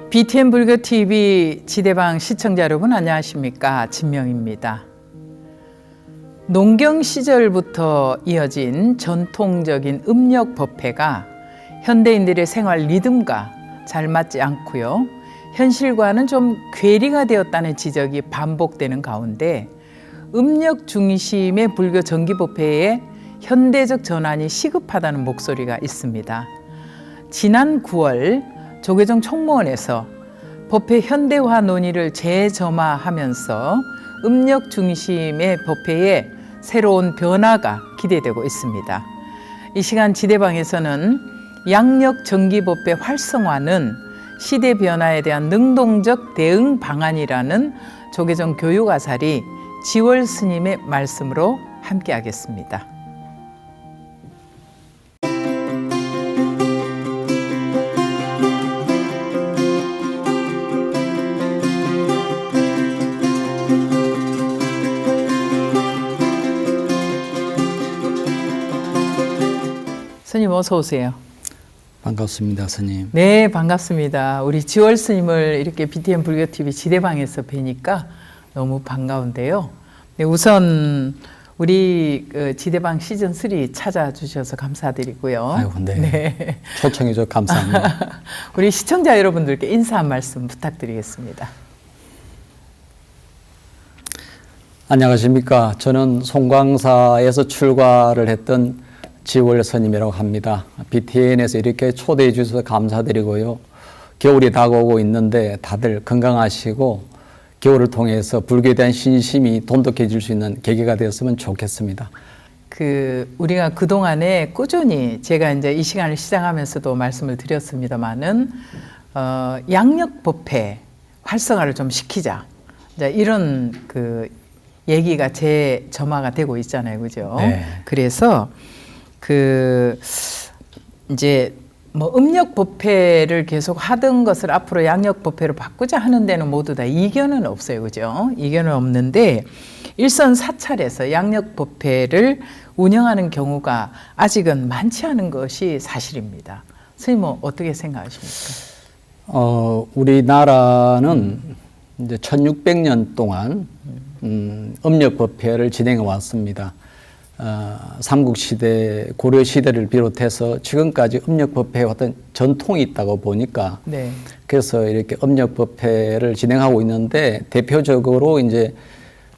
BTN 불교TV 지대방 시청자 여러분 안녕하십니까? 진명입니다. 농경 시절부터 이어진 전통적인 음력 법회가 현대인들의 생활 리듬과 잘 맞지 않고요. 현실과는 좀 괴리가 되었다는 지적이 반복되는 가운데 음력 중심의 불교 정기법회에 현대적 전환이 시급하다는 목소리가 있습니다. 지난 9월 조계종 총무원에서 법회 현대화 논의를 재점화하면서 음력 중심의 법회에 새로운 변화가 기대되고 있습니다. 이 시간 지대방에서는 양력 정기법회 활성화는 시대 변화에 대한 능동적 대응 방안이라는 조계종 교육아살이 지월 스님의 말씀으로 함께하겠습니다. 스님 어서 오세요. 반갑습니다, 스님. 네, 반갑습니다. 우리 지월 스님을 이렇게 BTN 불교TV 지대방에서 뵈니까 너무 반가운데요. 네, 우선 우리 지대방 시즌 3 찾아주셔서 감사드리고요. 아이고, 네. 네. 초청해 주셔서 감사합니다. 우리 시청자 여러분들께 인사 한 말씀 부탁드리겠습니다. 안녕하십니까. 저는 송광사에서 출가를 했던 지월 스님이라고 합니다. BTN에서 이렇게 초대해 주셔서 감사드리고요. 겨울이 다가오고 있는데 다들 건강하시고 겨울을 통해서 불교에 대한 신심이 돈독해질 수 있는 계기가 되었으면 좋겠습니다. 우리가 그동안에 꾸준히 제가 이제 이 시간을 시작하면서도 말씀을 드렸습니다만은 양력 법회 활성화를 좀 시키자. 이제 이런 얘기가 재점화가 되고 있잖아요. 그죠? 네. 그래서 이제 음력 법회를 계속 하던 것을 앞으로 양력 법회로 바꾸자 하는 데는 모두 다 이견은 없어요. 그죠? 이견은 없는데 일선 사찰에서 양력 법회를 운영하는 경우가 아직은 많지 않은 것이 사실입니다. 선생님은 어떻게 생각하십니까? 우리나라는 이제 1600년 동안 음력 법회를 진행해 왔습니다. 삼국시대, 고려시대를 비롯해서 지금까지 음력법회에 어떤 전통이 있다고 보니까 네. 그래서 이렇게 음력법회를 진행하고 있는데 대표적으로 이제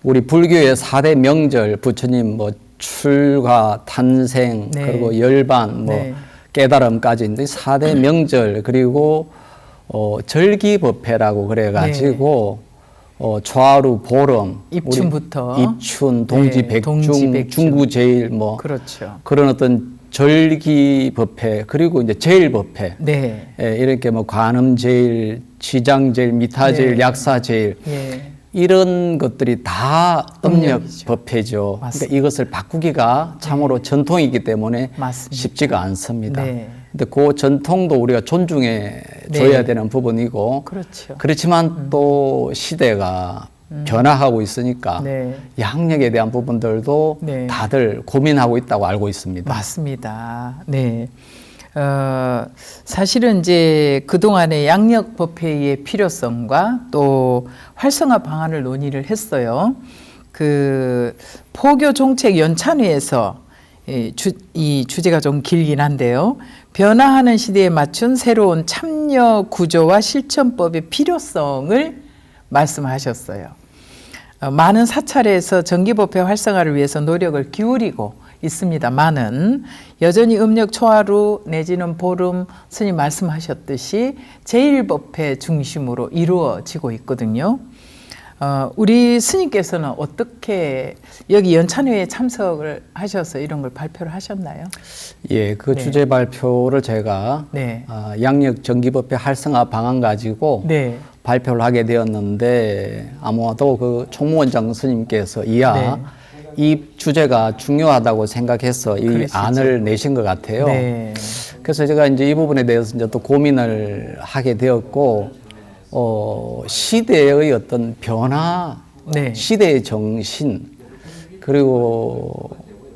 우리 불교의 4대 명절, 부처님 출가, 탄생, 네. 그리고 열반, 네. 깨달음까지 있는데 4대 명절, 그리고 절기법회라고 그래가지고 네. 초하루, 보름, 입춘부터 입춘, 동지, 네, 백중, 동지, 백중. 중구제일 그렇죠. 그런 어떤 절기법회, 그리고 이제 제일법회, 네. 이렇게 관음제일, 지장제일, 미타제일, 네. 약사제일 예. 이런 것들이 다 음력법회죠. 그러니까 이것을 바꾸기가 참으로 전통이기 때문에 맞습니다. 쉽지가 않습니다. 네. 근데 그 전통도 우리가 존중해 줘야 되는 부분이고, 그렇죠. 그렇지만 또 시대가 변화하고 있으니까 네. 양력에 대한 부분들도 네. 다들 고민하고 있다고 알고 있습니다. 맞습니다. 네. 사실은 이제 그동안의 양력 법회의 필요성과 또 활성화 방안을 논의를 했어요. 포교 종책 연찬회에서 이 주제가 좀 길긴 한데요. 변화하는 시대에 맞춘 새로운 참여 구조와 실천법의 필요성을 말씀하셨어요. 많은 사찰에서 정기법회 활성화를 위해서 노력을 기울이고 있습니다만은 여전히 음력 초하루 내지는 보름 스님 말씀하셨듯이 제일법회 중심으로 이루어지고 있거든요. 우리 스님께서는 어떻게 여기 연찬회에 참석을 하셔서 이런 걸 발표를 하셨나요? 예, 그 네. 주제 발표를 제가 네. 양력 정기법회 활성화 방안 가지고 네. 발표를 하게 되었는데 아마도 그 총무원장 스님께서 네. 이 주제가 중요하다고 생각해서 이 그러시죠. 안을 내신 것 같아요. 네. 그래서 제가 이제 이 부분에 대해서 이제 또 고민을 하게 되었고, 시대의 어떤 변화, 네. 시대의 정신, 그리고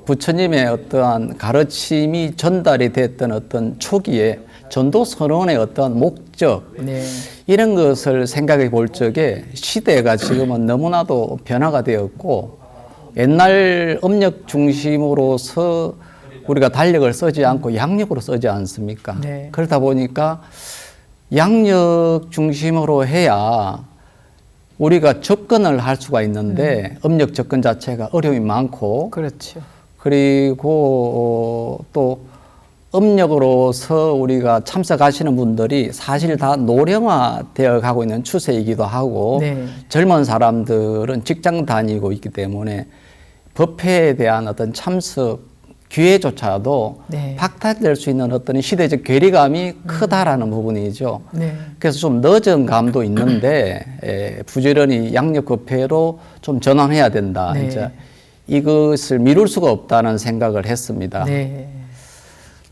부처님의 어떠한 가르침이 전달이 됐던 어떤 초기에 전도 선언의 어떤 목적 네. 이런 것을 생각해 볼 적에 시대가 지금은 너무나도 변화가 되었고 옛날 음력 중심으로서 우리가 달력을 쓰지 않고 양력으로 쓰지 않습니까? 네. 그러다 보니까 양력 중심으로 해야 우리가 접근을 할 수가 있는데 음력 접근 자체가 어려움이 많고 그렇죠. 그리고 또 음력으로서 우리가 참석하시는 분들이 사실 다 노령화되어 가고 있는 추세이기도 하고 네. 젊은 사람들은 직장 다니고 있기 때문에 법회에 대한 어떤 참석 기회조차도 네. 박탈될 수 있는 어떤 시대적 괴리감이 크다라는 부분이죠. 네. 그래서 좀 늦은 감도 있는데 부지런히 양력법회로 좀 전환해야 된다. 네. 이제 이것을 미룰 수가 없다는 생각을 했습니다. 네.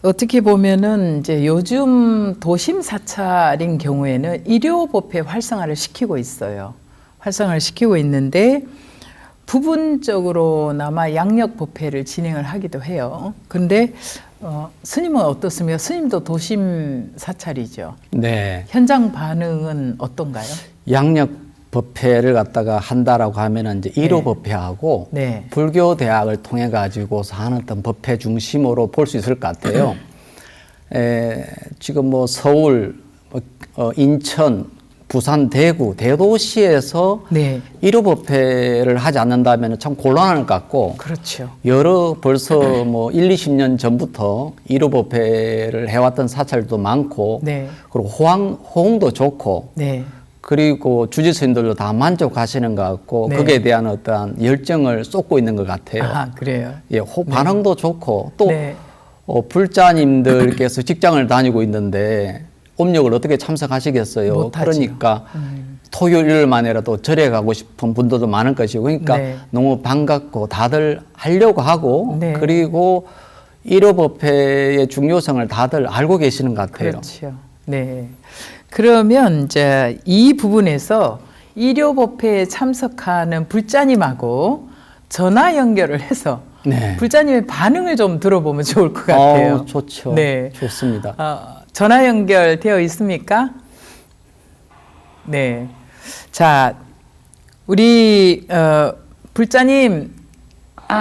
어떻게 보면은 이제 요즘 도심 사찰인 경우에는 일요 법회 활성화를 시키고 있어요. 활성화를 시키고 있는데 부분적으로나마 양력 법회를 진행을 하기도 해요. 근데 스님은 어떻습니까? 스님도 도심 사찰이죠. 네. 현장 반응은 어떤가요? 양력 법회를 갖다가 한다라고 하면은 이제 일요 법회하고 네. 불교 대학을 통해 가지고서 하는 어떤 법회 중심으로 볼 수 있을 것 같아요. 지금 뭐 서울, 인천, 부산, 대구, 대도시에서 네. 일요 법회를 하지 않는다면 참 곤란할 것 같고 그렇죠. 벌써 뭐 1, 20년 전부터 일요 법회를 해왔던 사찰도 많고 네. 그리고 호응도 좋고 네. 그리고 주지스님들도 다 만족하시는 것 같고 네. 거기에 대한 어떠한 열정을 쏟고 있는 것 같아요. 아, 그래요. 예, 반응도 좋고 또 네. 불자님들께서 직장을 다니고 있는데 음력을 어떻게 참석하시겠어요? 못하지요. 그러니까 토요일 일요일만이라도 절에 가고 싶은 분들도 많을 것이고 그러니까 네. 너무 반갑고 다들 하려고 하고 네. 그리고 일요 법회의 중요성을 다들 알고 계시는 것 같아요. 그렇죠. 네. 그러면 이제 이 부분에서 일요 법회에 참석하는 불자님하고 전화 연결을 해서 네. 불자님의 반응을 좀 들어보면 좋을 것 같아요. 좋죠. 네. 좋습니다. 전화 연결되어 있습니까? 네. 자, 우리 불자님.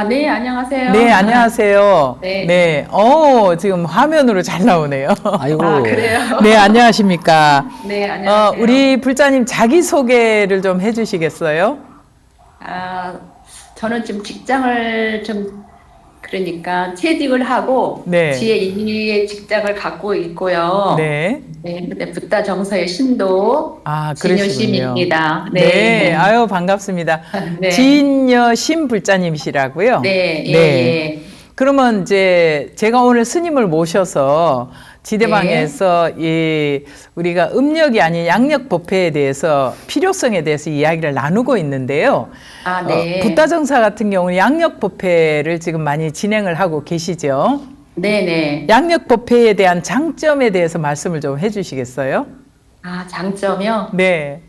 네, 안녕하세요. 네, 안녕하세요. 네. 네. 지금 화면으로 잘 나오네요. 아이고. 그래요? 네, 안녕하십니까? 네, 안녕하세요. 우리 불자님 자기 소개를 좀 해주시겠어요? 저는 지금 직장을 그러니까 취직을 하고 네. 제2의 직장을 갖고 있고요. 네. 네, 근데 붓다 정서의 신도 그러시군요. 진여심입니다. 네. 아유, 반갑습니다. 네. 진여심 불자님이시라고요? 네, 예, 네. 예. 그러면 이제 제가 오늘 스님을 모셔서 지대방에서 이 우리가 음력이 아닌 양력 법회에 대해서 필요성에 대해서 이야기를 나누고 있는데요. 네. 붓다정사 같은 경우는 양력 법회를 지금 많이 진행을 하고 계시죠. 네네. 양력 법회에 대한 장점에 대해서 말씀을 좀 해주시겠어요? 장점이요? 네.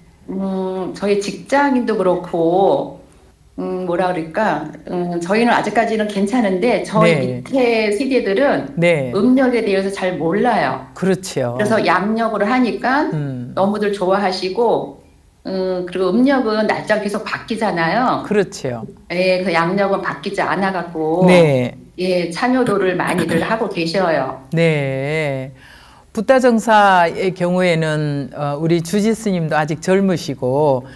저희 직장인도 그렇고, 뭐라 그럴까, 저희는 아직까지는 괜찮은데, 저희 네. 밑에 세대들은 네. 음력에 대해서 잘 몰라요. 그렇죠. 그래서 양력으로 하니까 너무들 좋아하시고, 그리고 음력은 날짜가 계속 바뀌잖아요. 그렇죠. 예, 그 양력은 바뀌지 않아갖고, 네. 예, 참여도를 많이들 하고 계셔요. 네. 붓다정사의 경우에는 우리 주지 스님도 아직 젊으시고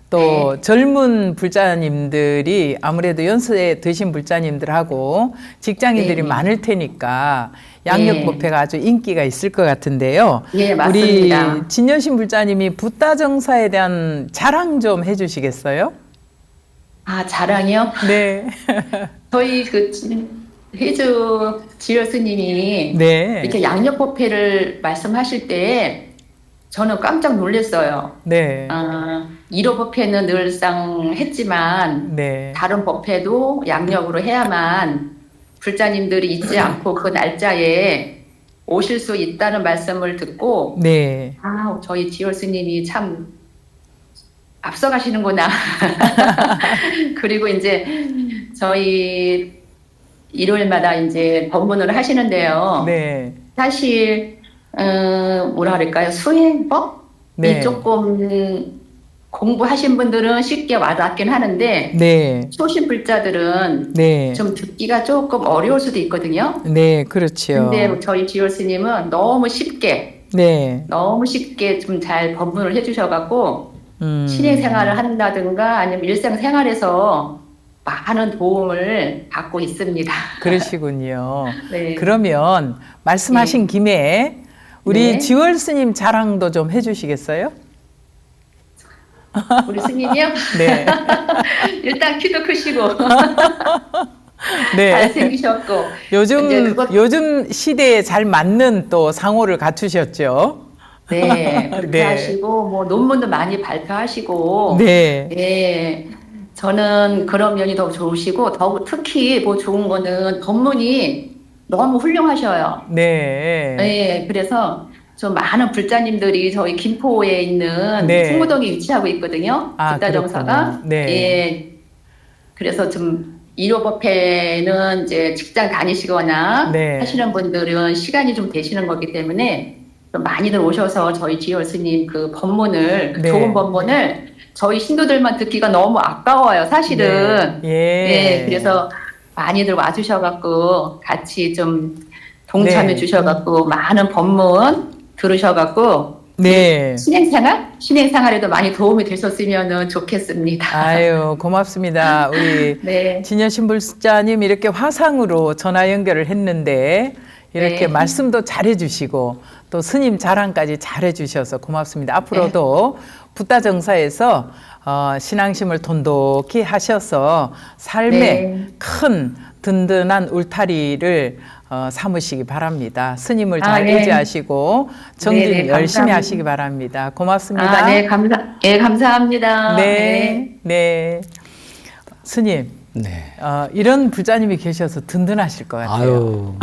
또 네. 젊은 불자님들이 아무래도 연세에 드신 불자님들하고 직장인들이 네. 많을 테니까 양력 네. 법회가 아주 인기가 있을 것 같은데요. 예, 맞습니다. 우리 진여신 불자님이 붓다정사에 대한 자랑 좀 해주시겠어요? 자랑이요? 네. 저희 해주 지열 스님이 네. 이렇게 양력법회를 말씀하실 때 저는 깜짝 놀랐어요. 네. 1호 법회는 늘상 했지만 네. 다른 법회도 양력으로 해야만 불자님들이 잊지 않고 그 날짜에 오실 수 있다는 말씀을 듣고 네. 저희 지열 스님이 참 앞서가시는구나. 그리고 이제 저희 일요일마다 이제 법문을 하시는데요. 네. 사실 뭐라 그럴까요? 수행법이 네. 조금 공부하신 분들은 쉽게 와닿긴 하는데 네. 초심 불자들은 네. 좀 듣기가 조금 어려울 수도 있거든요. 네, 그렇죠. 근데 저희 지월 스님은 너무 쉽게 네. 좀 잘 법문을 해주셔갖고 음. 신행생활을 한다든가 아니면 일상생활에서 많은 도움을 받고 있습니다. 그러시군요. 네. 그러면 말씀하신 김에 우리 네. 지월 스님 자랑도 좀 해주시겠어요? 우리 스님이요? 네. 일단 키도 크시고 네. 잘생기셨고 이제 요즘 시대에 잘 맞는 또 상호를 갖추셨죠. 네, 그렇게 네. 하시고 뭐 논문도 많이 발표하시고 네. 네, 저는 그런 면이 더 좋으시고 특히 뭐 좋은 거는 법문이 너무 훌륭하셔요. 네. 네, 그래서 좀 많은 불자님들이 저희 김포에 있는 네. 풍무동에 위치하고 있거든요. 아, 불자정사가. 그렇군요. 네. 예. 그래서 좀 일요법회는 이제 직장 다니시거나 네. 하시는 분들은 시간이 좀 되시는 거기 때문에 좀 많이들 오셔서 저희 지월 스님 그 법문을, 그 네. 좋은 법문을 저희 신도들만 듣기가 너무 아까워요, 사실은. 네. 예. 예, 그래서 많이들 와주셔갖고 같이 좀 동참해 네. 주셔갖고 많은 법문 들으셔갖고 네. 신행생활에도 많이 도움이 되셨으면 좋겠습니다. 아유, 고맙습니다. 우리 네. 진여 신불자님 이렇게 화상으로 전화 연결을 했는데 이렇게 네. 말씀도 잘해주시고 또 스님 자랑까지 잘해주셔서 고맙습니다. 앞으로도 붓다 정사에서 신앙심을 돈독히 하셔서 삶에 네. 큰 든든한 울타리를 삼으시기 바랍니다. 스님을 아, 잘 네. 의지하시고 정진 네, 네, 열심히 감사합니다. 하시기 바랍니다. 고맙습니다. 네, 감사합니다. 네, 네. 스님, 네. 이런 불자님이 계셔서 든든하실 것 같아요. 아유,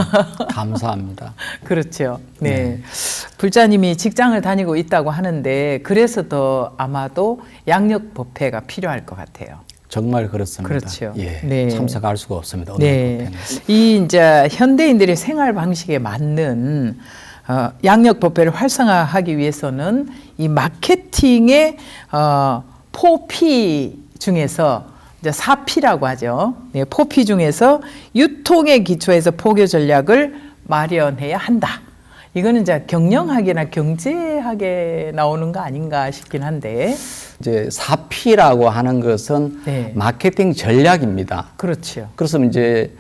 감사합니다. 그렇죠. 네. 불자님이 직장을 다니고 있다고 하는데 그래서 더 아마도 양력법회가 필요할 것 같아요. 정말 그렇습니다. 그렇죠. 예, 네. 참석할 수가 없습니다. 네. 법회는. 이 이제 현대인들의 생활 방식에 맞는 양력법회를 활성화하기 위해서는 이 마케팅의 4P 중에서 이제 4P라고 하죠. 네, 4P 중에서 유통의 기초에서 포교 전략을 마련해야 한다. 이거는 이제 경영학이나 경제학에 나오는 거 아닌가 싶긴 한데. 이제 4P라고 하는 것은 네. 마케팅 전략입니다. 그렇죠. 그래서 이제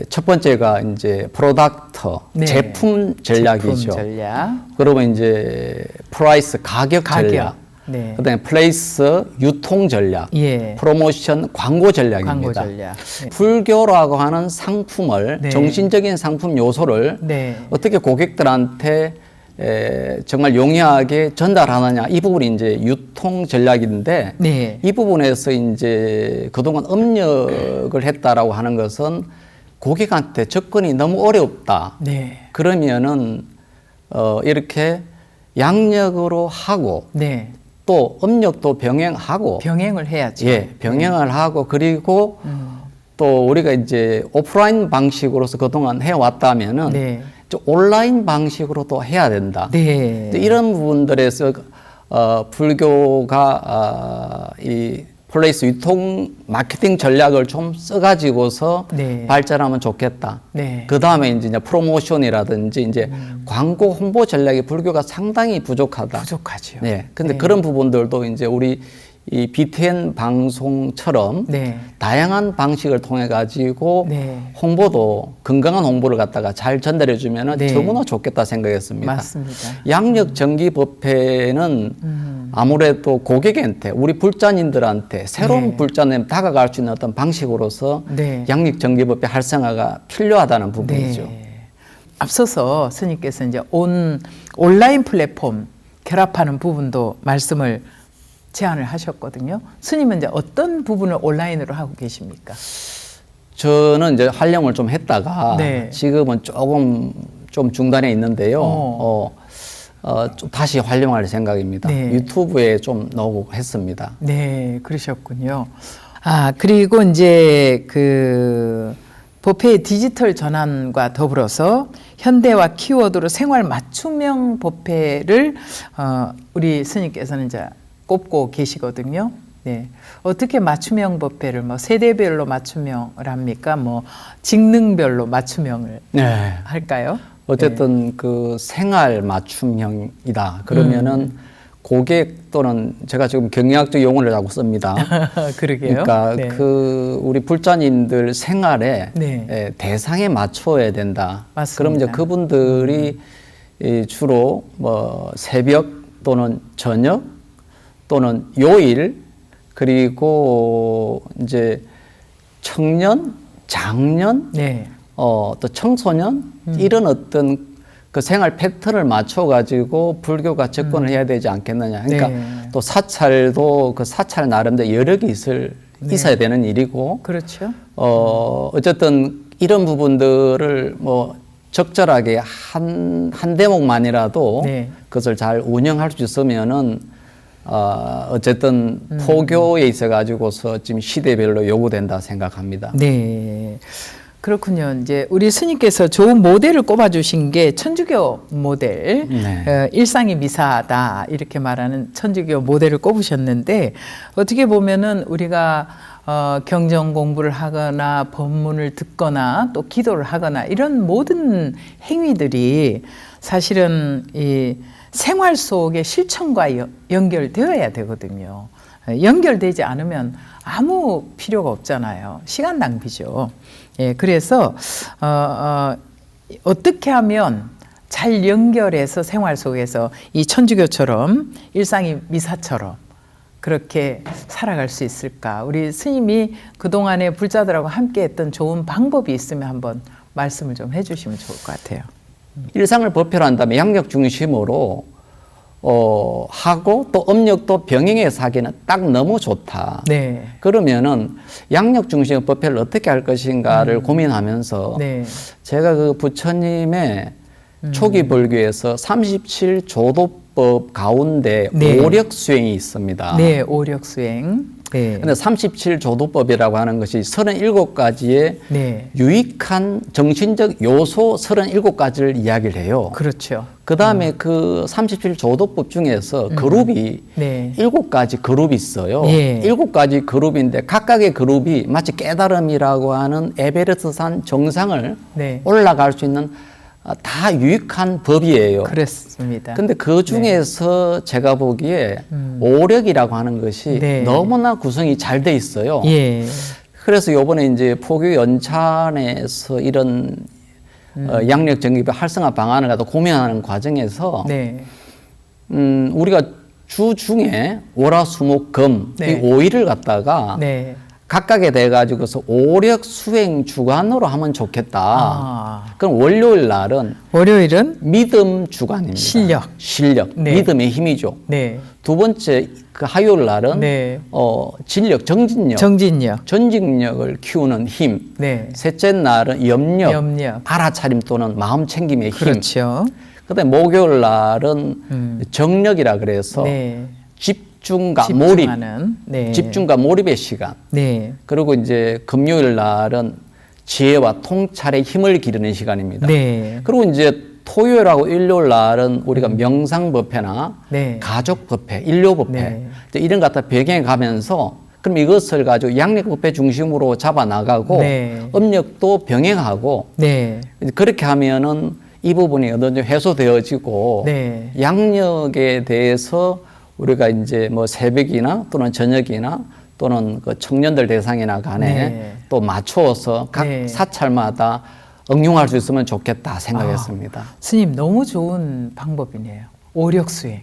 첫 번째가 이제 프로덕트 네. 제품 전략이죠. 제품 전략. 그러면 이제 프라이스 가격 전략. 네. 그다음에 플레이스 유통 전략. 예. 프로모션 광고 전략입니다. 광고 전략. 네. 불교라고 하는 상품을 네. 정신적인 상품 요소를 네. 어떻게 고객들한테 정말 용이하게 전달하느냐 이 부분이 이제 유통 전략인데 네. 이 부분에서 이제 그동안 업력을 했다라고 하는 것은 고객한테 접근이 너무 어렵다. 네. 그러면은 이렇게 양력으로 하고 네. 또 업력도 병행하고 병행을 해야죠. 예, 병행을 하고 그리고 또 우리가 이제 오프라인 방식으로서 그동안 해왔다면은 네. 이제 온라인 방식으로도 해야 된다. 네. 이런 부분들에서 불교가 이 플레이스 유통 마케팅 전략을 좀 써가지고서 네. 발전하면 좋겠다. 네. 그 다음에 이제 프로모션이라든지 이제 광고 홍보 전략이 불교가 상당히 부족하다. 부족하죠. 네. 근데 네. 그런 부분들도 이제 우리 이 BTN 방송처럼 네. 다양한 방식을 통해 가지고 네. 홍보도 건강한 홍보를 갖다가 잘 전달해 주면은 네. 너무나 좋겠다 생각했습니다. 맞습니다. 양력 정기 법회는 아무래도 고객한테 우리 불자님들한테 새로운 네. 불자님 다가갈 수 있는 어떤 방식으로서 네. 양력 정기 법회 활성화가 필요하다는 부분이죠. 네. 앞서서 스님께서 이제 온라인 플랫폼 결합하는 부분도 말씀을 제안을 하셨거든요. 스님은 이제 어떤 부분을 온라인으로 하고 계십니까? 저는 이제 활용을 좀 했다가 네. 지금은 조금 좀 중단에 있는데요. 좀 다시 활용할 생각입니다. 네. 유튜브에 좀 넣고 했습니다. 네, 그러셨군요. 그리고 이제 법회의 디지털 전환과 더불어서 현대화 키워드로 생활 맞춤형 법회를 우리 스님께서는 이제 꼽고 계시거든요. 네. 어떻게 맞춤형 법회를 뭐 세대별로 맞춤형을 합니까? 뭐 직능별로 맞춤형을 네. 할까요? 어쨌든 그 생활 맞춤형이다. 그러면은 고객 또는 제가 지금 경영학적 용어를 자꾸 씁니다. 그러게요. 그러니까 네. 그 우리 불자님들 생활에 네. 대상에 맞춰야 된다. 맞습니다. 그럼 이제 그분들이 이 주로 뭐 새벽 또는 저녁 또는 요일 그리고 이제 청년, 장년, 네. 또 청소년 이런 어떤 그 생활 패턴을 맞춰 가지고 불교가 접근을 해야 되지 않겠느냐. 그러니까 네. 또 사찰도 그 사찰 나름대로 여력이 있어야 되는 일이고. 그렇죠. 어쨌든 이런 부분들을 뭐 적절하게 한 대목만이라도 네. 그것을 잘 운영할 수 있으면은 어쨌든 포교에 있어 가지고서 지금 시대별로 요구된다 생각합니다. 네. 그렇군요. 이제 우리 스님께서 좋은 모델을 꼽아주신 게 천주교 모델, 네. 일상이 미사다 이렇게 말하는 천주교 모델을 꼽으셨는데 어떻게 보면은 우리가 경전 공부를 하거나 법문을 듣거나 또 기도를 하거나 이런 모든 행위들이 사실은 이 생활 속의 실천과 연결되어야 되거든요. 연결되지 않으면 아무 필요가 없잖아요. 시간 낭비죠. 예, 그래서 어떻게 하면 잘 연결해서 생활 속에서 이 천주교처럼 일상이 미사처럼 그렇게 살아갈 수 있을까? 우리 스님이 그동안에 불자들하고 함께 했던 좋은 방법이 있으면 한번 말씀을 좀 해주시면 좋을 것 같아요. 일상을 법회로 한다면 양력 중심으로 하고 또 음력도 병행해서 하기는 딱 너무 좋다. 네. 그러면은 양력 중심 법회를 어떻게 할 것인가를 고민하면서 네. 제가 그 부처님의 초기 불교에서 37조도법 가운데 네. 오력 수행이 있습니다. 네, 오력 수행. 네. 근데 37조도법이라고 하는 것이 37가지의 네. 유익한 정신적 요소 37가지를 이야기를 해요. 그렇죠. 그 다음에 그 37조도법 중에서 그룹이 네. 7가지 그룹이 있어요. 예. 7가지 그룹인데 각각의 그룹이 마치 깨달음이라고 하는 에베레스트산 정상을 네. 올라갈 수 있는 다 유익한 법이에요. 그렇습니다. 근데 그 중에서 제가 보기에 오력이라고 하는 것이 네. 너무나 구성이 잘 돼 있어요. 예. 그래서 요번에 이제 포교 연찬에서 이런 양력 정립의 활성화 방안을 갖다 고민하는 과정에서 네. 우리가 주 중에 월화수목금 네. 이 5일을 갖다가 네. 각각에 대해 가지고서 오력 수행 주간으로 하면 좋겠다. 아. 그럼 월요일 날은 월요일은 믿음 주간입니다. 실력. 네. 믿음의 힘이죠. 네. 두 번째 그 화요일 날은 네. 진력, 정진력, 정진력. 전직력을 키우는 힘. 네. 셋째 날은 염력, 염력. 알아차림 또는 마음 챙김의 힘. 그렇죠. 그다음에 목요일 날은 정력이라 그래서 네. 집중과 몰입, 집중하는. 네. 집중과 몰입의 시간. 네. 그리고 이제 금요일 날은 지혜와 통찰의 힘을 기르는 시간입니다. 네. 그리고 이제 토요일하고 일요일 날은 우리가 명상 법회나 네. 가족 법회, 인료 법회 네. 이런 것 갖다 배경에 가면서 그럼 이것을 가지고 양력 법회 중심으로 잡아 나가고 네. 음력도 병행하고 네. 그렇게 하면은 이 부분이 어느 정도 해소되어지고 네. 양력에 대해서 우리가 이제 뭐 새벽이나 또는 저녁이나 또는 그 청년들 대상이나 간에 네. 또 맞추어서 각 네. 사찰마다 응용할 수 있으면 좋겠다 생각했습니다. 스님 너무 좋은 방법이네요. 오력 수행.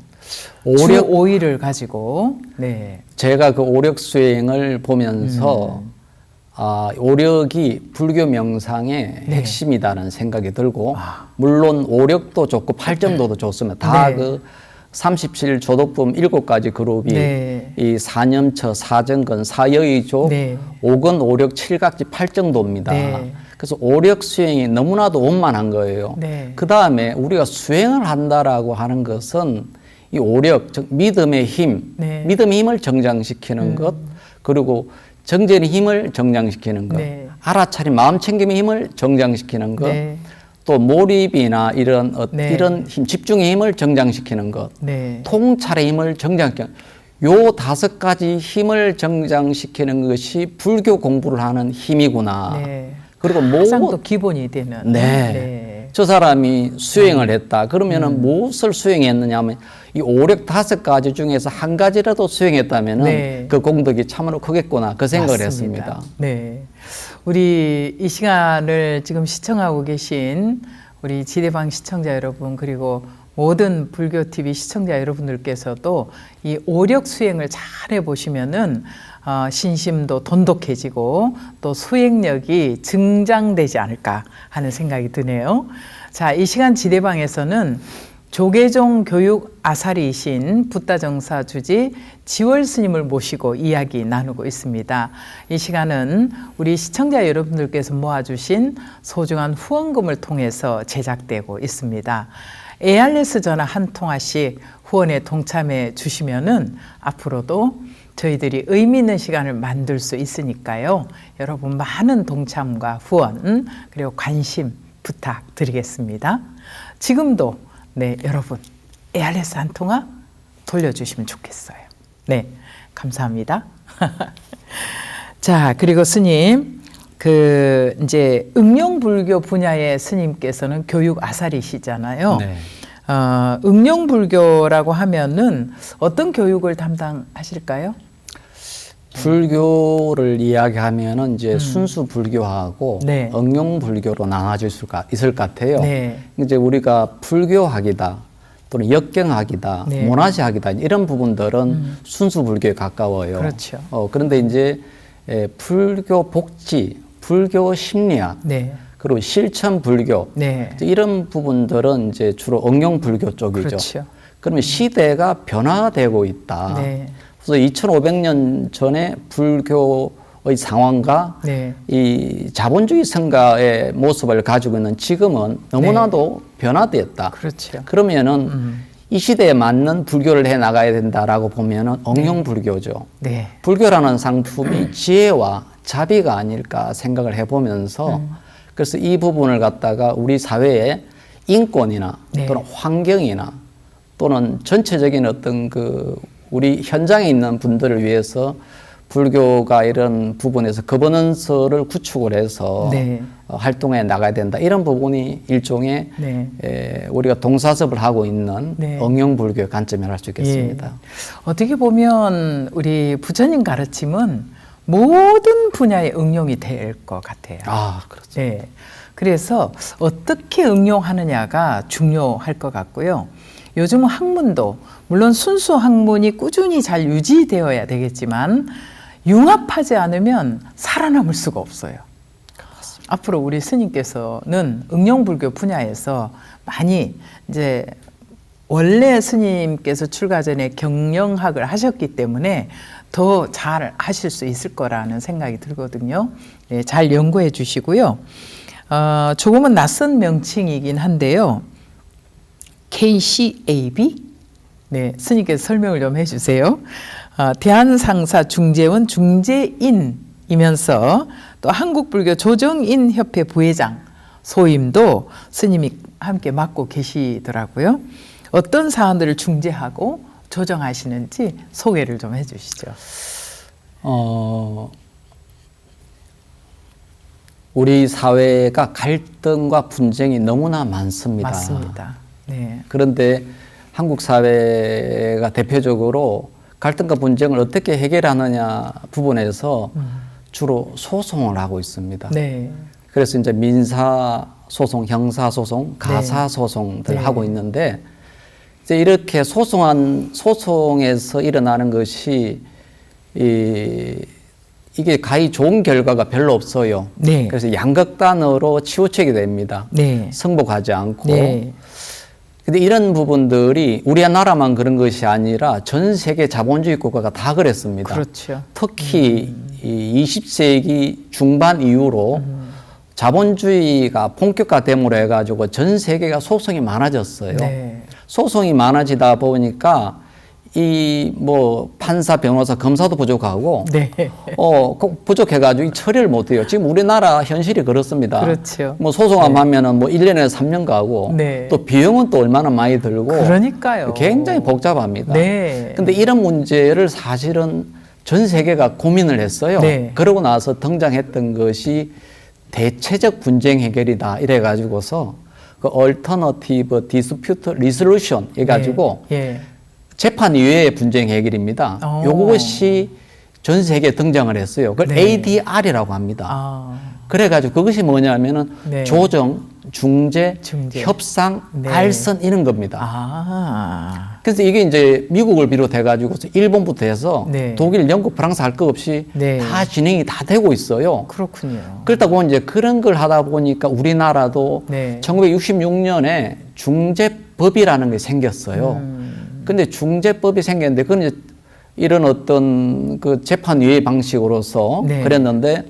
오력- 주 5일을 가지고. 네. 제가 그 오력 수행을 보면서 오력이 불교 명상의 네. 핵심이다는 생각이 들고 물론 오력도 좋고 팔점도도 좋습니다. 다 네. 그 37조도품 7가지 그룹이 네. 이 사념처, 사정근, 사여의조, 네. 오근, 오력, 칠각지, 팔정도입니다. 네. 그래서 오력 수행이 너무나도 원만한 거예요. 네. 그 다음에 우리가 수행을 한다라고 하는 것은 이 오력, 즉 믿음의 힘, 네. 믿음의 힘을 정장시키는 것, 그리고 정제의 힘을 정장시키는 것, 네. 알아차림, 마음챙김의 힘을 정장시키는 것, 네. 또 몰입이나 이런 네. 이런 힘, 집중의 힘을 정장시키는 것, 네. 통찰의 힘을 정장시키는 요 5가지 힘을 정장시키는 것이 불교 공부를 하는 힘이구나. 네. 그리고 가장 또 기본이 되는. 네. 저 사람이 수행을 했다. 그러면은 무엇을 수행했느냐 하면 이 오력 5가지 중에서 한 가지라도 수행했다면은 네. 그 공덕이 참으로 크겠구나. 그 생각을 맞습니다. 했습니다. 네. 우리 이 시간을 지금 시청하고 계신 우리 지대방 시청자 여러분, 그리고 모든 불교 TV 시청자 여러분들께서도 이 오력 수행을 잘 해보시면은 신심도 돈독해지고 또 수행력이 증장되지 않을까 하는 생각이 드네요. 자, 이 시간 지대방에서는 조계종 교육 아사리이신 붓다정사 주지 지월 스님을 모시고 이야기 나누고 있습니다. 이 시간은 우리 시청자 여러분들께서 모아주신 소중한 후원금을 통해서 제작되고 있습니다. ARS 전화 한 통화씩 후원에 동참해 주시면은 앞으로도 저희들이 의미 있는 시간을 만들 수 있으니까요. 여러분 많은 동참과 후원 그리고 관심 부탁드리겠습니다. 지금도 네, 여러분 ARS 한 통화 돌려주시면 좋겠어요. 네, 감사합니다. 자, 그리고 스님, 이제 응용불교 분야의 스님께서는 교육 아사리시잖아요. 네. 응용불교라고 하면은 어떤 교육을 담당하실까요? 불교를 이야기하면은 이제 순수 불교하고 네. 응용 불교로 나눠질 수가 있을 것 같아요. 네. 이제 우리가 불교학이다 또는 역경학이다, 네. 모나시학이다 이런 부분들은 순수 불교에 가까워요. 그렇죠. 그런데 이제 불교 복지, 불교 심리학, 네. 그리고 실천 불교 네. 이런 부분들은 이제 주로 응용 불교 쪽이죠. 그렇죠. 그러면 시대가 변화되고 있다. 네. 그래서 2500년 전에 불교의 상황과 네. 이 자본주의 성가의 모습을 가지고 있는 지금은 너무나도 변화되었다. 그렇죠. 그러면은 이 시대에 맞는 불교를 해 나가야 된다라고 보면은 응용 불교죠. 네. 불교라는 상품이 지혜와 자비가 아닐까 생각을 해보면서 그래서 이 부분을 갖다가 우리 사회의 인권이나 네. 또는 환경이나 또는 전체적인 어떤 우리 현장에 있는 분들을 위해서 불교가 이런 부분에서 거버넌스를 구축을 해서 네. 활동해 나가야 된다. 이런 부분이 일종의 네. 우리가 동사섭을 하고 있는 네. 응용불교의 관점이라 할 수 있겠습니다. 예. 어떻게 보면 우리 부처님 가르침은 모든 분야에 응용이 될 것 같아요. 아, 그렇죠. 네. 그래서 어떻게 응용하느냐가 중요할 것 같고요. 요즘 학문도 물론 순수 학문이 꾸준히 잘 유지되어야 되겠지만 융합하지 않으면 살아남을 수가 없어요. 앞으로 우리 스님께서는 응용불교 분야에서 많이 이제 원래 스님께서 출가 전에 경영학을 하셨기 때문에 더 잘 하실 수 있을 거라는 생각이 들거든요. 네, 잘 연구해 주시고요. 조금은 낯선 명칭이긴 한데요. KCAB? 네, 스님께서 설명을 좀 해주세요. 대한상사 중재원 중재인이면서 또 한국불교 조정인협회 부회장 소임도 스님이 함께 맡고 계시더라고요. 어떤 사안들을 중재하고 조정하시는지 소개를 좀 해주시죠. 우리 사회가 갈등과 분쟁이 너무나 많습니다. 맞습니다. 네. 그런데 한국 사회가 대표적으로 갈등과 분쟁을 어떻게 해결하느냐 부분에서 주로 소송을 하고 있습니다. 네. 그래서 이제 민사 소송, 형사 소송, 가사 소송들 네. 하고 있는데 이제 이렇게 소송에서 일어나는 것이 이게 가히 좋은 결과가 별로 없어요. 네. 그래서 양극단으로 치우치게 됩니다. 네. 승복하지 않고. 네. 근데 이런 부분들이 우리나라만 그런 것이 아니라 전 세계 자본주의 국가가 다 그랬습니다. 그렇죠. 특히 이 20세기 중반 이후로 자본주의가 본격화됨으로 해가지고 전 세계가 소송이 많아졌어요. 네. 소송이 많아지다 보니까 이 뭐 판사, 변호사, 검사도 부족하고 네. 꼭 부족해가지고 이 처리를 못해요. 지금 우리나라 현실이 그렇습니다. 그렇죠. 뭐 소송하면은 뭐 1년에 3년 가고 네. 또 비용은 또 얼마나 많이 들고 그러니까요. 굉장히 복잡합니다. 네. 근데 이런 문제를 사실은 전 세계가 고민을 했어요. 네. 그러고 나서 등장했던 것이 대체적 분쟁 해결이다 이래 가지고서 그 Alternative Dispute Resolution 해가지고 예. 재판 이외의 분쟁 해결입니다. 오. 요것이 전 세계에 등장을 했어요. 그걸 네. ADR이라고 합니다. 아. 그래가지고 그것이 뭐냐면은 네. 조정, 중재, 중재. 협상, 네. 알선 이런 겁니다. 아. 그래서 이게 이제 미국을 비롯해가지고 일본부터 해서 네. 독일, 영국, 프랑스 할 것 없이 네. 다 진행이 다 되고 있어요. 그렇군요. 그렇다 보니 이제 그런 걸 하다 보니까 우리나라도 네. 1966년에 중재법이라는 게 생겼어요. 근데 중재법이 생겼는데 그건 이제 이런 어떤 그 재판 위의 방식으로서 네. 그랬는데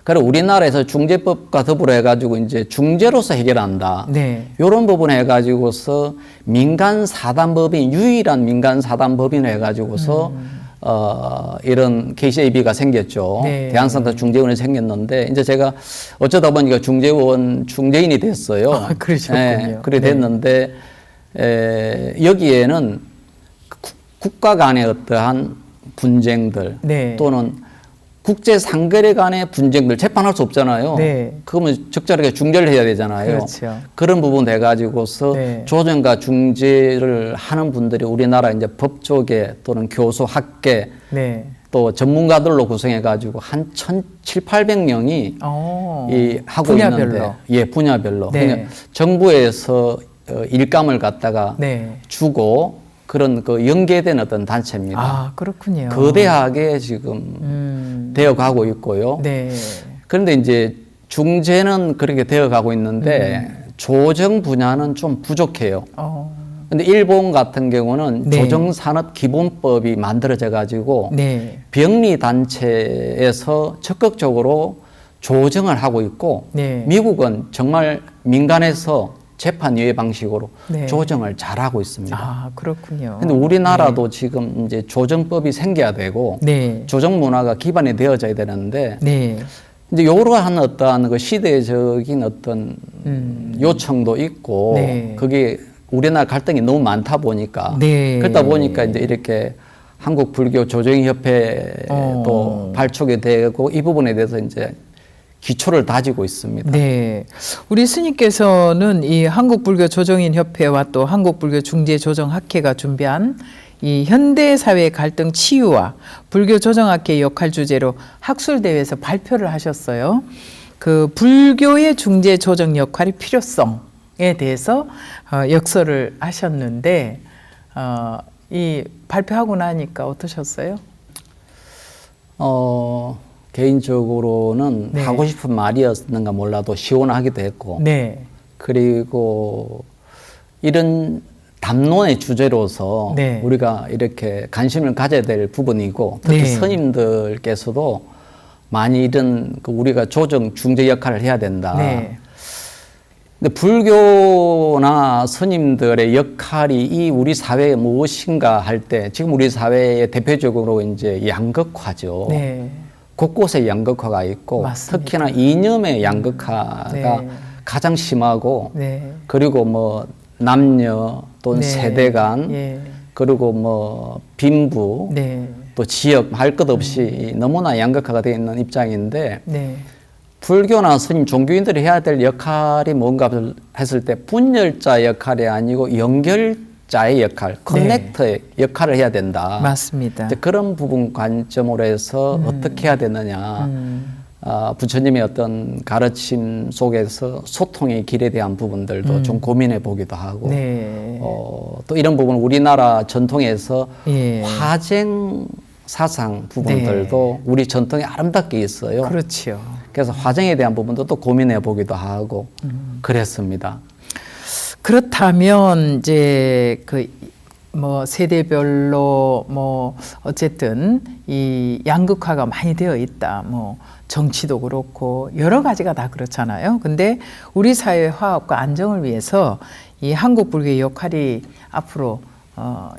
그리고 우리나라에서 중재법과 더불어 해가지고 이제 중재로서 해결한다. 네. 이런 부분 해가지고서 민간 사단법인 유일한 민간 사단법인 해가지고서 이런 KCAB가 생겼죠. 네. 대한산타 중재원이 생겼는데 이제 제가 어쩌다 보니까 중재인이 됐어요. 아, 그러셨군요. 그래 네. 됐는데 여기에는 국가 간의 어떠한 분쟁들 네. 또는 국제 상거래 간의 분쟁들 재판할 수 없잖아요. 네. 그러면 적절하게 중재를 해야 되잖아요. 그렇죠. 그런 부분 돼 가지고서 네. 조정과 중재를 하는 분들이 우리나라 이제 법조계 또는 교수, 학계 네. 또 전문가들로 구성해 가지고 한 1,700~800명이 이 하고 분야별로. 있는데 예, 분야별로. 네. 그러니까 정부에서 일감을 갖다가 네. 주고 그런 그 연계된 어떤 단체입니다. 아, 그렇군요. 거대하게 지금 되어 가고 있고요. 네. 그런데 이제 중재는 그렇게 되어 가고 있는데 조정 분야는 좀 부족해요. 근데 일본 같은 경우는 네. 조정산업기본법이 만들어져 가지고 네. 병리 단체에서 적극적으로 조정을 하고 있고 네. 미국은 정말 민간에서 재판 위의 방식으로 네. 조정을 잘하고 있습니다. 아, 그렇군요. 근데 우리나라도 지금 이제 조정법이 생겨야 되고 네. 조정 문화가 기반이 되어져야 되는데 네. 이제 이러한 어떠한 그 시대적인 어떤 요청도 있고 네. 그게 우리나라 갈등이 너무 많다 보니까 네. 그러다 보니까 이제 이렇게 한국 불교 조정협회도 발족이 되고 이 부분에 대해서 이제 기초를 다지고 있습니다. 네. 우리 스님께서는 이 한국불교조정인협회와 또 한국불교중재조정학회가 준비한 이 현대사회 갈등 치유와 불교조정학회 역할 주제로 학술대회에서 발표를 하셨어요. 그 불교의 중재조정 역할의 필요성에 대해서 역설을 하셨는데 이 발표하고 나니까 어떠셨어요? 개인적으로는 네. 하고 싶은 말이었는가 몰라도 시원하기도 했고 네. 그리고 이런 담론의 주제로서 네. 우리가 이렇게 관심을 가져야 될 부분이고 특히 네. 스님들께서도 많이 이런 그 우리가 조정 중재 역할을 해야 된다. 네. 근데 불교나 스님들의 역할이 이 우리 사회에 무엇인가 할 때 지금 우리 사회에 대표적으로 이제 양극화죠. 네. 곳곳에 양극화가 있고 맞습니다. 특히나 이념의 양극화가 네. 가장 심하고 네. 그리고 뭐 남녀 또는 네. 세대 간 예. 그리고 뭐 빈부 네. 또 지역 할 것 없이 너무나 양극화가 되어 있는 입장인데 네. 불교나 스님 종교인들이 해야 될 역할이 뭔가 했을 때 분열자 역할이 아니고 연결자의 역할, 커넥터의 역할을 해야 된다. 맞습니다. 이제 그런 부분 관점으로 해서 어떻게 해야 되느냐. 부처님의 어떤 가르침 속에서 소통의 길에 대한 부분들도 좀 고민해 보기도 하고 네. 또 이런 부분 우리나라 전통에서 예. 화쟁 사상 부분들도 우리 전통에 아름답게 있어요. 그렇죠. 그래서 화쟁에 대한 부분도 또 고민해 보기도 하고 그랬습니다. 그렇다면 이제 그 뭐 세대별로 뭐 어쨌든 이 양극화가 많이 되어 있다. 뭐 정치도 그렇고 여러 가지가 다 그렇잖아요. 근데 우리 사회 화합과 안정을 위해서 이 한국 불교의 역할이 앞으로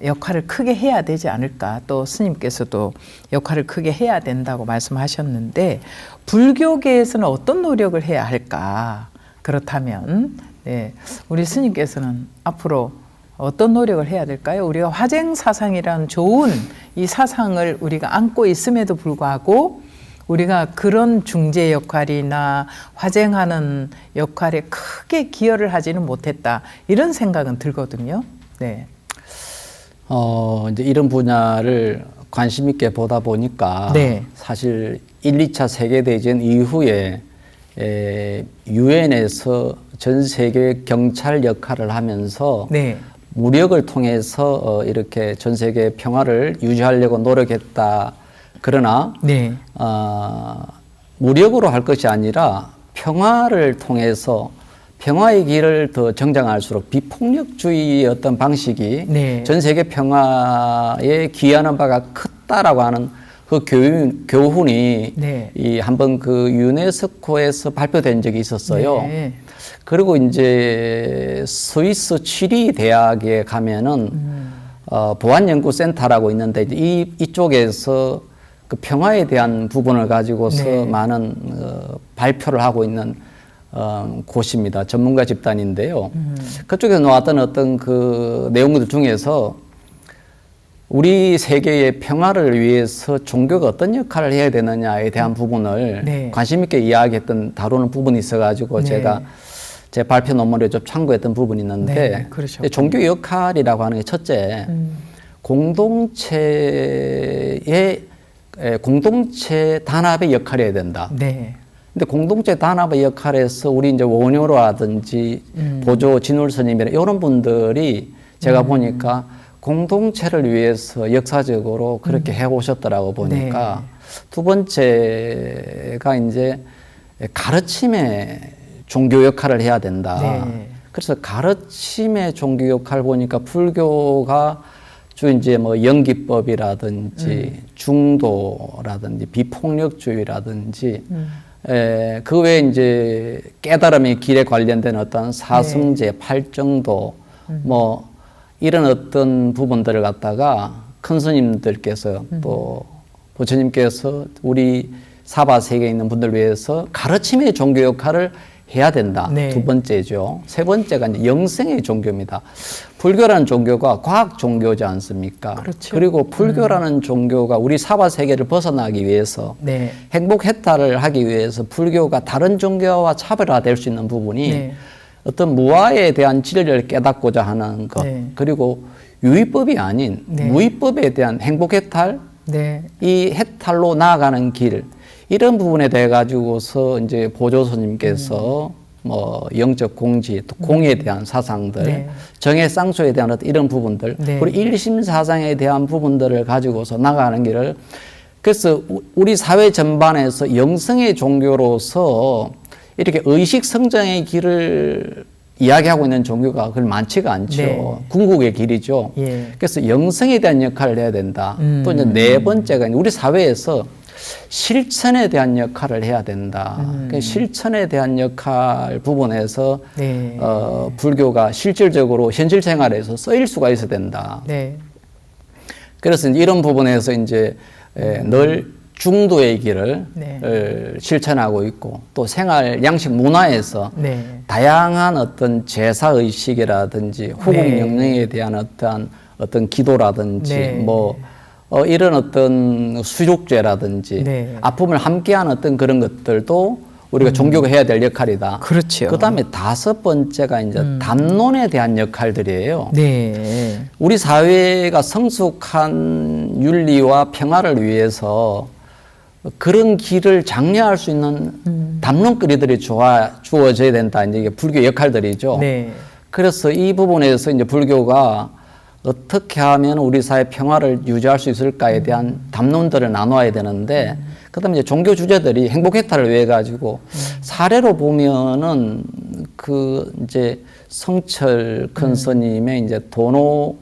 역할을 크게 해야 되지 않을까. 또 스님께서도 역할을 크게 해야 된다고 말씀하셨는데 불교계에서는 어떤 노력을 해야 할까? 그렇다면 네, 우리 스님께서는 앞으로 어떤 노력을 해야 될까요? 우리가 화쟁 사상이라는 좋은 이 사상을 우리가 안고 있음에도 불구하고 우리가 그런 중재 역할이나 화쟁하는 역할에 크게 기여를 하지는 못했다. 이런 생각은 들거든요. 네. 이제 이런 분야를 관심 있게 보다 보니까 네. 사실 1, 2차 세계대전 이후에 유엔에서 전 세계 경찰 역할을 하면서 네. 무력을 통해서 이렇게 전 세계 평화를 유지하려고 노력했다. 그러나 네. 무력으로 할 것이 아니라 평화를 통해서 평화의 길을 더 정장할수록 비폭력주의의 어떤 방식이 네. 전 세계 평화에 기여하는 바가 크다라고 하는 그 교훈이 네. 이 한번 그 유네스코에서 발표된 적이 있었어요. 네. 그리고 이제 스위스 취리 대학에 가면은 보안연구센터라고 있는데 이쪽에서 그 평화에 대한 부분을 가지고서 네. 많은 발표를 하고 있는 곳입니다. 전문가 집단인데요. 그쪽에서 나왔던 어떤 그 내용들 중에서 우리 세계의 평화를 위해서 종교가 어떤 역할을 해야 되느냐에 대한 부분을 네. 관심 있게 이야기했던 다루는 부분이 있어가지고 네. 제가 제 발표 논문에 좀 참고했던 부분이 있는데 네, 그러셨군요. 종교 역할이라고 하는 게 첫째 공동체 단합의 역할이 해야 된다. 네. 근데 공동체 단합의 역할에서 우리 이제 원효라든지 보조 진울 스님이나 이런 분들이 제가 보니까 공동체를 위해서 역사적으로 그렇게 해오셨더라고 보니까 두 번째가 이제 가르침의 종교 역할을 해야 된다. 네. 그래서 가르침의 종교 역할 보니까 불교가 주 이제 뭐 연기법이라든지 중도라든지 비폭력주의라든지 그 외에 이제 깨달음의 길에 관련된 어떤 사승제, 팔정도 뭐 이런 어떤 부분들을 갖다가 큰 스님들께서 또 부처님께서 우리 사바 세계에 있는 분들 위해서 가르침의 종교 역할을 해야 된다. 네. 두 번째죠. 세 번째가 이제 영성의 종교입니다. 불교라는 종교가 과학 종교지 않습니까? 그렇죠. 그리고 불교라는 종교가 우리 사바 세계를 벗어나기 위해서 네. 행복 해탈을 하기 위해서 불교가 다른 종교와 차별화될 수 있는 부분이 네. 어떤 무아에 대한 진리를 깨닫고자 하는 것 네. 그리고 유의법이 아닌 네. 무의법에 대한 행복 해탈 네. 이 해탈로 나아가는 길 이런 부분에 대해 가지고서 이제 보조 스님께서 뭐 영적 공지 또 공에 대한 사상들 네. 정의 쌍소에 대한 어떤 이런 부분들 네. 우리 일심 사상에 대한 부분들을 가지고서 나가는 길을 그래서 우리 사회 전반에서 영성의 종교로서 이렇게 의식 성장의 길을 이야기하고 있는 종교가 그리 많지가 않죠. 네. 궁극의 길이죠. 예. 그래서 영성에 대한 역할을 해야 된다. 또 이제 네 번째가 우리 사회에서 실천에 대한 역할을 해야 된다. 그 실천에 대한 역할 부분에서 네. 불교가 실질적으로 현실 생활에서 쓰일 수가 있어야 된다. 네. 그래서 이제 이런 부분에서 이제 늘 중도의 길을 네. 실천하고 있고 또 생활 양식 문화에서 네. 다양한 어떤 제사 의식이라든지 후국 네. 영령에 대한 어떤 기도라든지 네. 뭐 이런 어떤 수족죄라든지 네. 아픔을 함께하는 어떤 그런 것들도 우리가 종교가 해야 될 역할이다. 그렇죠. 그다음에 다섯 번째가 이제 담론에 대한 역할들이에요. 네. 우리 사회가 성숙한 윤리와 평화를 위해서 그런 길을 장려할 수 있는 담론거리들이 주어져야 된다. 이제 이게 불교 역할들이죠. 네. 그래서 이 부분에서 이제 불교가 어떻게 하면 우리 사회 평화를 유지할 수 있을까에 대한 담론들을 나눠야 되는데, 그다음에 이제 종교 주제들이 행복 해탈을 위해 가지고 사례로 보면은 그 이제 성철 큰 스님의 이제 도노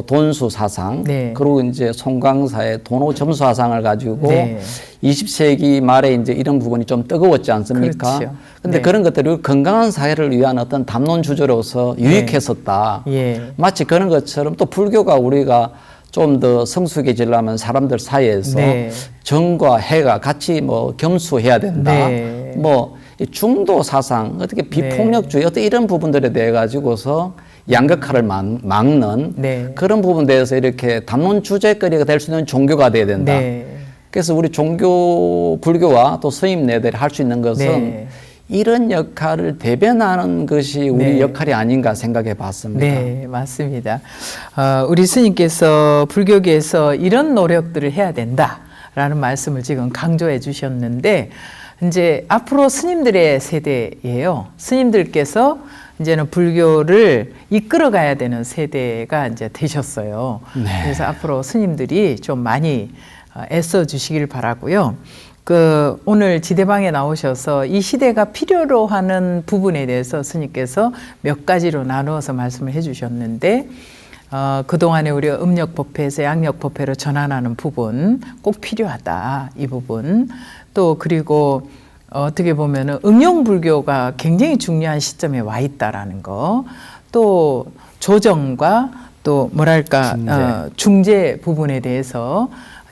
돈수 사상, 네. 그리고 이제 송광사의 돈오 점수 사상을 가지고 네. 20세기 말에 이제 이런 부분이 좀 뜨거웠지 않습니까? 그렇죠. 근데 네. 그런 것들이 건강한 사회를 위한 어떤 담론 주제로서 유익했었다. 예. 마치 그런 것처럼 또 불교가 우리가 좀 더 성숙해지려면 사람들 사이에서 네. 정과 해가 같이 뭐 겸수해야 된다. 네. 뭐 이 중도 사상, 어떻게 비폭력주의, 어떤 이런 부분들에 대해 가지고서 양극화를 막는 네. 그런 부분에 대해서 이렇게 담론 주제거리가 될 수 있는 종교가 돼야 된다. 네. 그래서 우리 종교, 불교와 또 스님네들이 할 수 있는 것은 네. 이런 역할을 대변하는 것이 우리 네. 역할이 아닌가 생각해 봤습니다. 네, 맞습니다. 우리 스님께서 불교계에서 이런 노력들을 해야 된다라는 말씀을 지금 강조해 주셨는데, 이제 앞으로 스님들의 세대예요. 스님들께서 이제는 불교를 이끌어 가야 되는 세대가 이제 되셨어요. 네. 그래서 앞으로 스님들이 좀 많이 애써 주시길 바라고요. 오늘 지대방에 나오셔서 이 시대가 필요로 하는 부분에 대해서 스님께서 몇 가지로 나누어서 말씀을 해 주셨는데, 그동안에 우리가 음력법회에서 양력법회로 전환하는 부분 꼭 필요하다. 이 부분. 또 그리고 어떻게 보면은 응용불교가 굉장히 중요한 시점에 와 있다라는 거. 또 조정과 또 뭐랄까 중재 부분에 대해서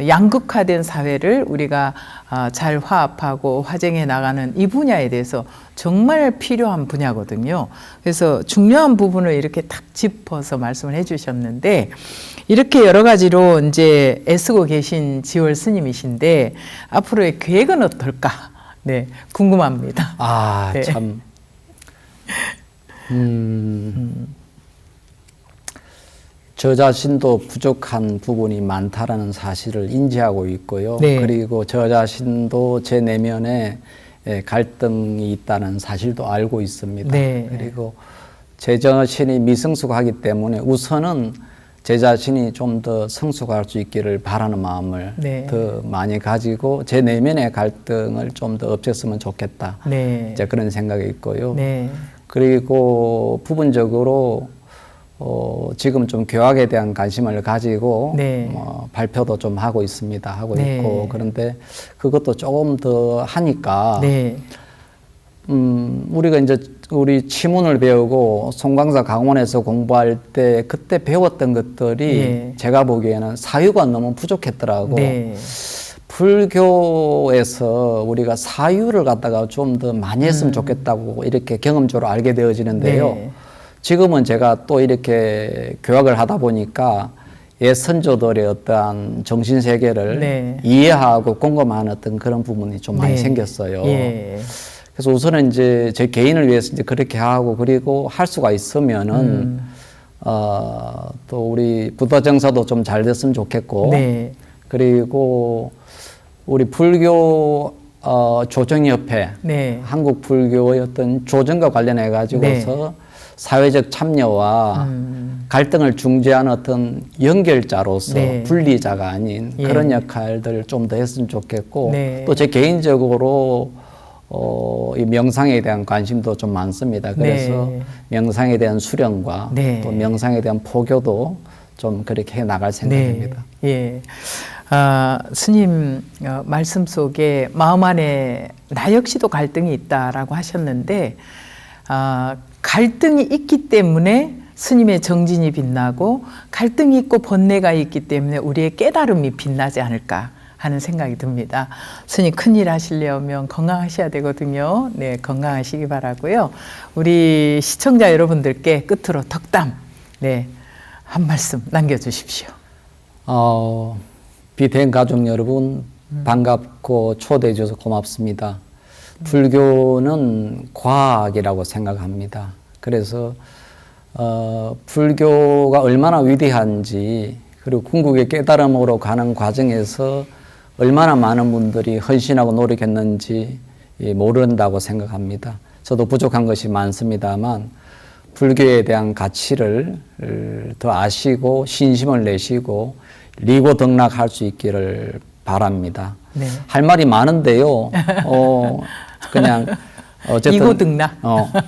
양극화된 사회를 우리가 잘 화합하고 화쟁해 나가는 이 분야에 대해서 정말 필요한 분야거든요. 그래서 중요한 부분을 이렇게 탁 짚어서 말씀을 해주셨는데, 이렇게 여러 가지로 이제 애쓰고 계신 지월 스님이신데 앞으로의 계획은 어떨까? 네, 궁금합니다. 아, 네. 참. 저 자신도 부족한 부분이 많다라는 사실을 인지하고 있고요. 네. 그리고 저 자신도 제 내면에 갈등이 있다는 사실도 알고 있습니다. 네. 그리고 제 자신이 미성숙하기 때문에 우선은 제 자신이 좀 더 성숙할 수 있기를 바라는 마음을 네. 더 많이 가지고 제 내면의 갈등을 좀 더 없앴으면 좋겠다. 네. 이제 그런 생각이 있고요. 네. 그리고 부분적으로 지금 좀 교학에 대한 관심을 가지고 네. 발표도 좀 하고 있습니다. 하고 네. 있고, 그런데 그것도 조금 더 하니까 네. 우리가 이제 우리 치문을 배우고 송광사 강원에서 공부할 때 그때 배웠던 것들이 예. 제가 보기에는 사유가 너무 부족했더라고. 네. 불교에서 우리가 사유를 갖다가 좀 더 많이 했으면 좋겠다고 이렇게 경험적으로 알게 되어지는데요. 네. 지금은 제가 또 이렇게 교학을 하다 보니까 옛 선조들의 어떠한 정신세계를 네. 이해하고 공감하는 어떤 그런 부분이 좀 많이 네. 생겼어요. 예. 그래서 우선은 이제 제 개인을 위해서 이제 그렇게 하고, 그리고 할 수가 있으면은 또 우리 부다 정사도 좀 잘 됐으면 좋겠고, 네. 그리고 우리 불교 조정협회, 네. 한국 불교의 어떤 조정과 관련해 가지고서 사회적 참여와 갈등을 중재하는 어떤 연결자로서 네. 분리자가 아닌 예. 그런 역할들을 좀 더 했으면 좋겠고, 네. 또 제 개인적으로 이 명상에 대한 관심도 좀 많습니다. 그래서 네. 명상에 대한 수련과 네. 또 명상에 대한 포교도 좀 그렇게 해 나갈 생각입니다. 네. 예. 스님 말씀 속에 마음 안에 나 역시도 갈등이 있다라고 하셨는데, 갈등이 있기 때문에 스님의 정진이 빛나고, 갈등이 있고 번뇌가 있기 때문에 우리의 깨달음이 빛나지 않을까 하는 생각이 듭니다. 스님 큰일 하시려면 건강하셔야 되거든요. 네, 건강하시기 바라고요. 우리 시청자 여러분들께 끝으로 덕담, 네, 한 말씀 남겨주십시오. 비대행 가족 여러분, 반갑고 초대해 주셔서 고맙습니다. 불교는 과학이라고 생각합니다. 그래서 불교가 얼마나 위대한지, 그리고 궁극의 깨달음으로 가는 과정에서 얼마나 많은 분들이 헌신하고 노력했는지 모른다고 생각합니다. 저도 부족한 것이 많습니다만 불교에 대한 가치를 더 아시고 신심을 내시고 리고덕락할 수 있기를 바랍니다. 네. 할 말이 많은데요. 그냥 어쨌든 이고등나.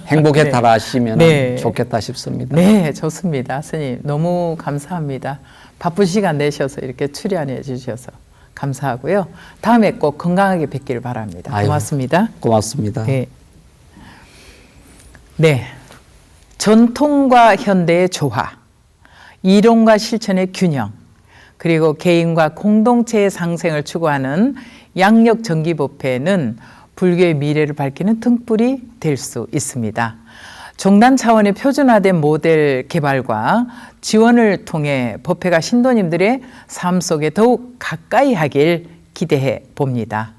행복했다라 하시면 네. 좋겠다 싶습니다. 네, 좋습니다. 스님 너무 감사합니다. 바쁜 시간 내셔서 이렇게 출연해 주셔서 감사하고요. 다음에 꼭 건강하게 뵙기를 바랍니다. 아유, 고맙습니다. 고맙습니다. 네. 네. 전통과 현대의 조화, 이론과 실천의 균형, 그리고 개인과 공동체의 상생을 추구하는 양력 정기법회는 불교의 미래를 밝히는 등불이 될 수 있습니다. 종단 차원의 표준화된 모델 개발과 지원을 통해 법회가 신도님들의 삶 속에 더욱 가까이 하길 기대해 봅니다.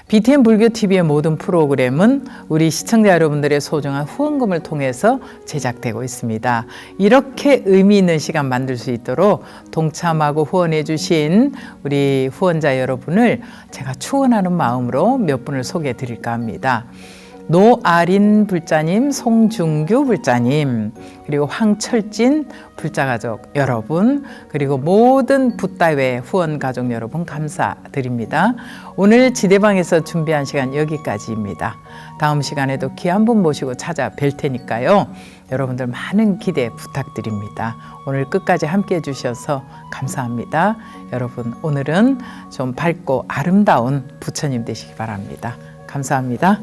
BTN 불교TV의 모든 프로그램은 우리 시청자 여러분들의 소중한 후원금을 통해서 제작되고 있습니다. 이렇게 의미 있는 시간 만들 수 있도록 동참하고 후원해 주신 우리 후원자 여러분을 제가 축원하는 마음으로 몇 분을 소개해 드릴까 합니다. 노아린 불자님, 송중규 불자님, 그리고 황철진 불자가족 여러분, 그리고 모든 붓다회 후원 가족 여러분 감사드립니다. 오늘 지대방에서 준비한 시간 여기까지입니다. 다음 시간에도 귀한 분 모시고 찾아뵐 테니까요. 여러분들 많은 기대 부탁드립니다. 오늘 끝까지 함께해 주셔서 감사합니다. 여러분 오늘은 좀 밝고 아름다운 부처님 되시기 바랍니다. 감사합니다.